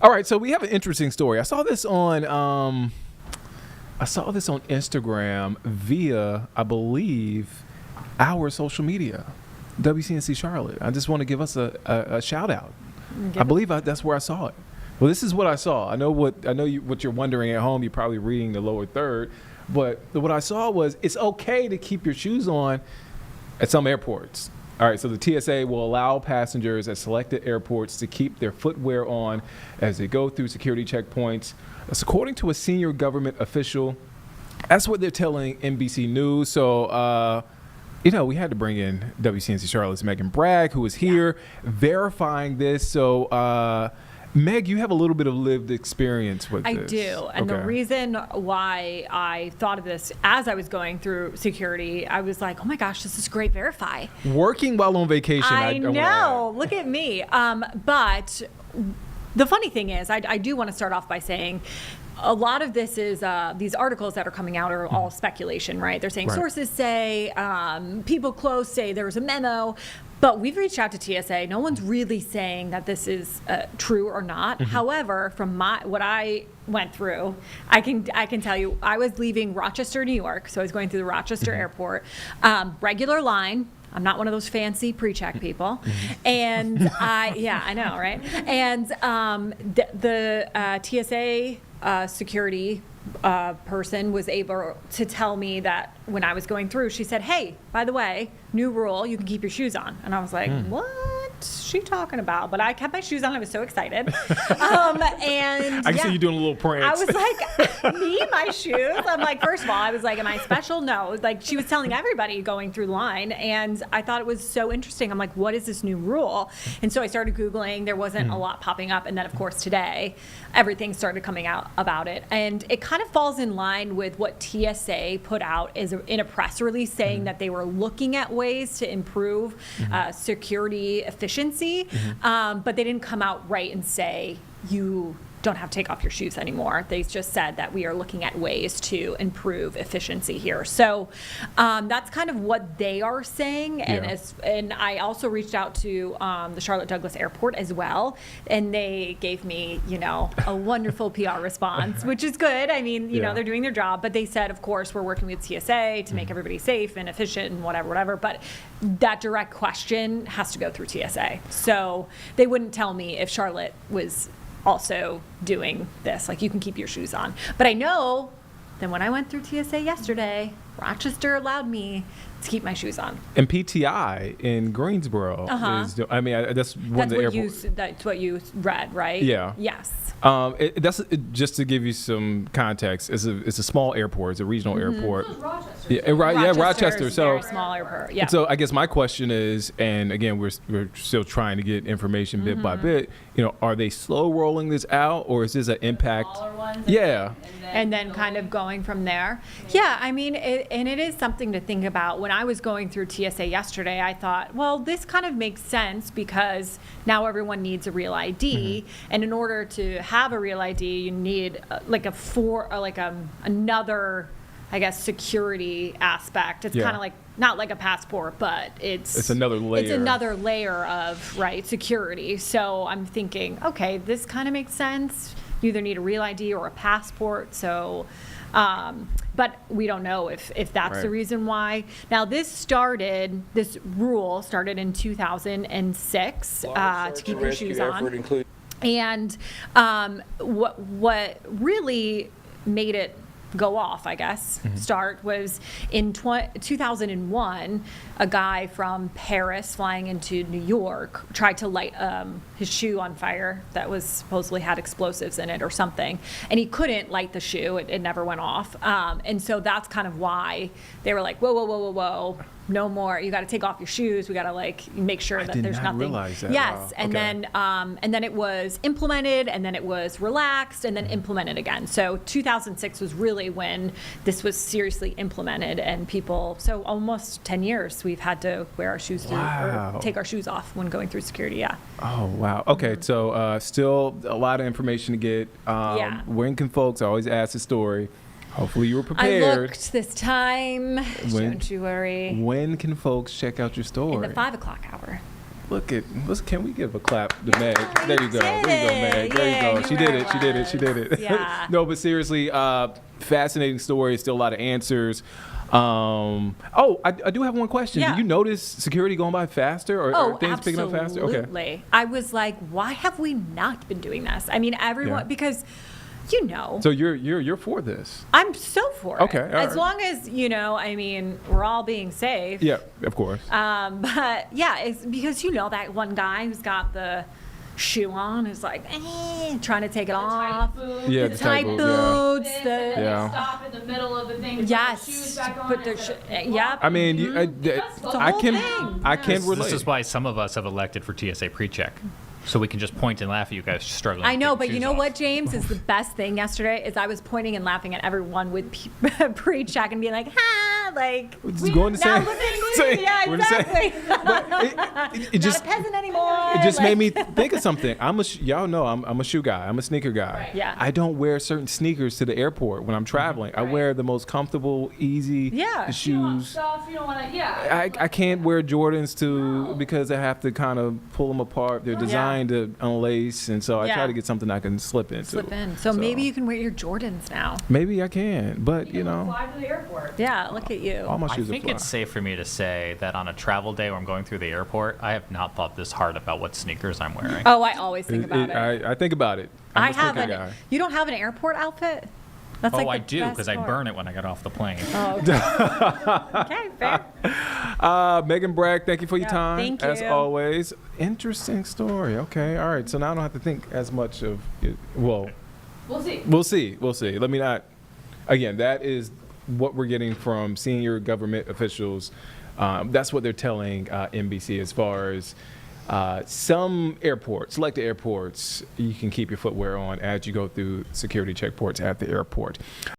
All right, so we have an interesting story. I saw this on Instagram via, I believe, our social media, WCNC Charlotte. I just want to give us a shout out. That's where I saw it. Well, this is what I saw. I know what you're wondering at home. You're probably reading the lower third, but what I saw was it's okay to keep your shoes on at some airports. All right, so the TSA will allow passengers at selected airports to keep their footwear on as they go through security checkpoints. That's according to a senior government official. That's what they're telling NBC News. So, we had to bring in WCNC Charlotte's Megan Bragg, who was here verifying this. So, Meg, you have a little bit of lived experience with this. I do. And the reason why I thought of this as I was going through security, I was like, oh my gosh, this is great. Verify. Working while on vacation. I know. Look at me. But the funny thing is, I do want to start off by saying a lot of this is these articles that are coming out are all speculation, right? They're saying sources say, people close say there was a memo. But we've reached out to TSA. No one's really saying that this is true or not. Mm-hmm. However, from what I went through, I can tell you, I was leaving Rochester, New York. So I was going through the Rochester airport, regular line. I'm not one of those fancy pre-check people. Mm-hmm. And I know, right? And the TSA security person was able to tell me that when I was going through, she said, hey, by the way, new rule, you can keep your shoes on. And I was like, what's she talking about? But I kept my shoes on. I was so excited. And I can see you doing a little prance. I was like, me, my shoes? I'm like, first of all, I was like, am I special? No. Like, she was telling everybody going through the line. And I thought it was so interesting. I'm like, what is this new rule? And so I started Googling. There wasn't a lot popping up. And then, of course, today, everything started coming out about it. And it kind of falls in line with what TSA put out in a press release saying that they were looking at ways to improve security efficiency, but they didn't come out right and say you don't have to take off your shoes anymore. They just said that we are looking at ways to improve efficiency here. So that's kind of what they are saying. And I also reached out to the Charlotte Douglas Airport as well, and they gave me, a wonderful PR response, which is good. I mean, they're doing their job, but they said, of course, we're working with TSA to make everybody safe and efficient and whatever. But that direct question has to go through TSA. So they wouldn't tell me if Charlotte was also doing this, like you can keep your shoes on. But I know that when I went through TSA yesterday, Rochester allowed me to keep my shoes on. And PTI in Greensboro is, that's one of the airports. That's what you read, right? Yeah. Yes. That's just to give you some context. It's a small airport. It's a regional airport. Rochester. Rochester. So very small airport. Yeah. So I guess my question is, and again, we're still trying to get information bit by bit. Are they slow rolling this out, or is this an impact? Smaller ones. Yeah. And then kind of going from there. Yeah, I mean, it is something to think about. When I was going through TSA yesterday, I thought, well, this kind of makes sense because now everyone needs a real ID, and in order to have a real ID, you need another, I guess, security aspect. It's kind of like not like a passport, but it's another layer. It's another layer of security. So I'm thinking, okay, this kind of makes sense. You either need a real ID or a passport. So, but we don't know if that's the reason why. Now, this rule started in 2006 to keep your shoes on. And what really made it go off, I guess, start was in 2001, a guy from Paris flying into New York tried to light his shoe on fire that was supposedly had explosives in it or something, and he couldn't light the shoe. It never went off, and so that's kind of why they were like, whoa, no more. You got to take off your shoes. We got to make sure that there's nothing. Realize that. Yes, wow. And then it was implemented, and then it was relaxed, and then implemented again. So 2006 was really when this was seriously implemented, and people. So almost 10 years we've had to wear our shoes through or take our shoes off when going through security. Yeah. Oh wow. Okay. So still a lot of information to get. When can folks? I always ask the story. Hopefully you were prepared. I looked this time. Don't you worry. When can folks check out your story? In the 5 o'clock hour. Can we give a clap to Meg? There you go. There you go, Meg. There you go. She did it. She did it. She did it. Yeah. No, but seriously, fascinating story. Still a lot of answers. I do have one question. Yeah. Do you notice security going by faster or things picking up faster? Okay. Absolutely. I was like, why have we not been doing this? I mean, everyone, because, So you're for this? I'm so for it. Okay. As long as, I mean, we're all being safe. Yeah, of course. But yeah, it's because, that one guy who's got the shoe on is like, trying to take it off. Yeah, the tight boots. Stop in the middle of the thing. Yes. Shoes back on. Put their yep. I mean, the I whole can thing. I can relate. This is why some of us have elected for TSA pre-check. So we can just point and laugh at you guys struggling. I to know, take but your you shoes know off. what, James, is the best thing yesterday is I was pointing and laughing at everyone with pre-check and being like, like. It's going to now say. look at me. Yeah, We're the same. exactly. But it just Not a peasant anymore. It just made me think of something. Y'all know I'm a shoe guy. I'm a sneaker guy. Right. Yeah. I don't wear certain sneakers to the airport when I'm traveling. I wear the most comfortable, easy Yeah. You don't want shoes. stuff. You don't want to. I can't wear Jordans because I have to kind of pull them apart. They're designed to unlace, and so I try Yeah. to get something I can slip into. Slip in. So maybe you can wear your Jordans now. Maybe I can, but Fly to the airport. Yeah, look at you. all my I shoes are think fly. it's safe for me to say that on a travel day where I'm going through the airport, I have not thought this hard about what sneakers I'm wearing. Oh, I always think about it. I think about it. I'm I a have sneaker guy. You don't have an airport outfit? That's Oh, like I the do, best because I part. burn it when I get off the plane. Oh, okay, fair. Megan Bragg, thank you for your time. thank As you. always. Interesting story. Okay, all right. So now I don't have to think as much of it. Well, We'll see. we'll see. Let me not. Again, that is what we're getting from senior government officials. That's what they're telling NBC as far as some airports, select airports, you can keep your footwear on as you go through security checkpoints at the airport.